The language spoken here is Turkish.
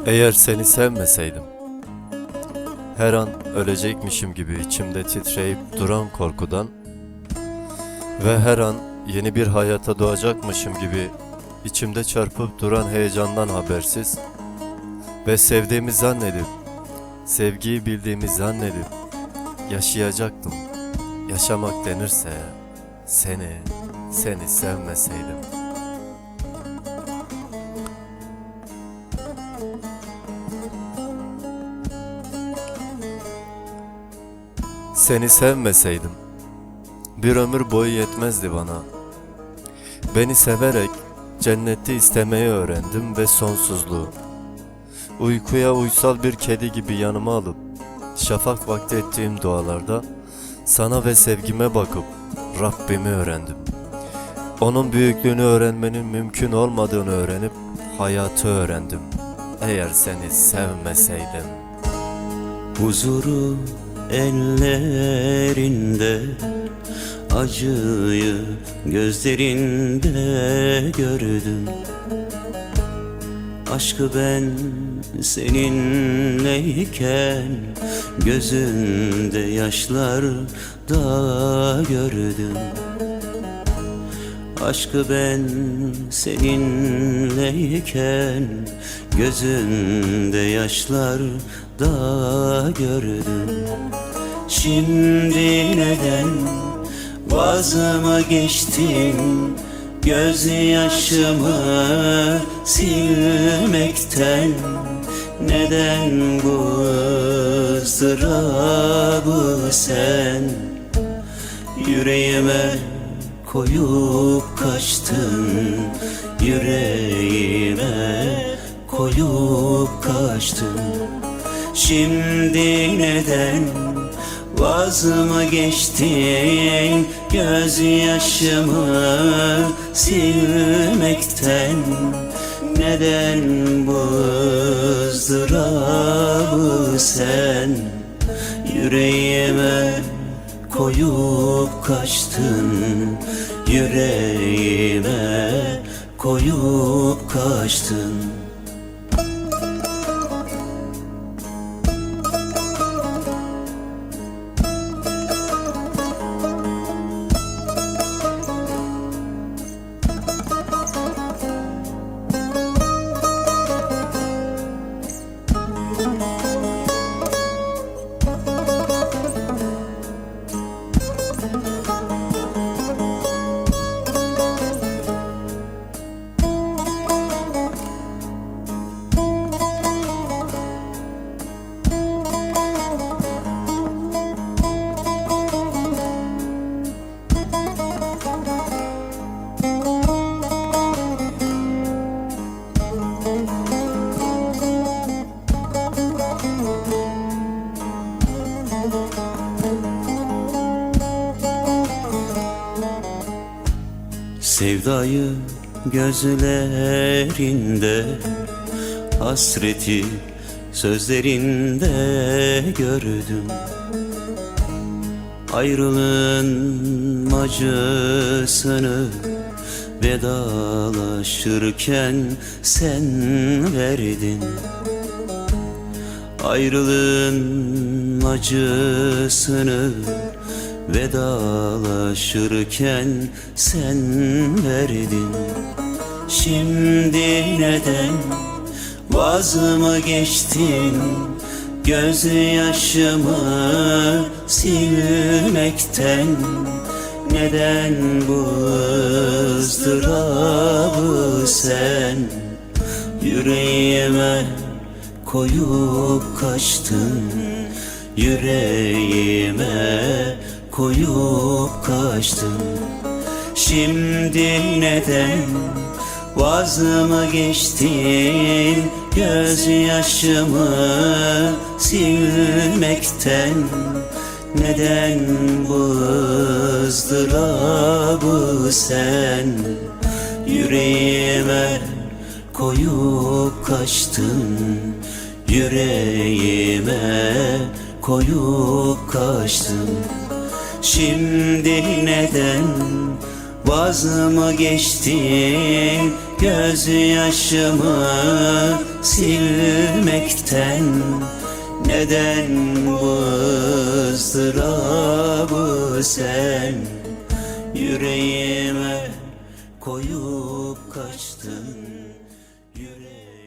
Eğer seni sevmeseydim, her an ölecekmişim gibi içimde titreyip duran korkudan ve her an yeni bir hayata doğacakmışım gibi içimde çarpıp duran heyecandan habersiz ve sevdiğimi zannedip, sevgiyi bildiğimi zannedip yaşayacaktım. Yaşamak denirse seni sevmeseydim. Seni sevmeseydim, bir ömür boyu yetmezdi bana. Beni severek cenneti istemeyi öğrendim ve sonsuzluğu. Uykuya uysal bir kedi gibi yanıma alıp, şafak vakti ettiğim dualarda, sana ve sevgime bakıp Rabbimi öğrendim. Onun büyüklüğünü öğrenmenin mümkün olmadığını öğrenip, hayatı öğrendim. Eğer seni sevmeseydim. Huzuru ellerinde, acıyı gözlerinde gördüm. Aşkı ben seninleyken gözünde yaşlar da gördüm. Aşkı ben seninleyken gözünde yaşlar da gördüm. Şimdi neden vaz mı geçtin gözyaşımı silmekten? Neden bu ızdırabı sen yüreğime koyup kaçtın? Yüreğime koyup kaçtın. Şimdi neden vaz mı geçtin gözyaşımı silmekten? Neden bu ızdırabı sen yüreğime koyup kaçtın? Yüreğime koyup kaçtın. Sevdayı gözlerinde, hasreti sözlerinde gördüm. Ayrılığın acısını vedalaşırken sen verdin. Ayrılığın acısını vedalaşırken sen verdin. Şimdi neden vaz mı geçtin gözyaşımı silmekten? Neden bu ızdırabı sen yüreğime koyup kaçtın? Yüreğime koyup kaçtın. Şimdi neden vaz mı geçtin gözyaşımı silmekten? Neden bu ızdırabı sen yüreğime koyup kaçtın? Yüreğime koyup kaçtın. Şimdi neden vaz mı geçtin gözyaşımı silmekten? Neden bu ızdırabı sen yüreğime koyup kaçtın? Yüreğime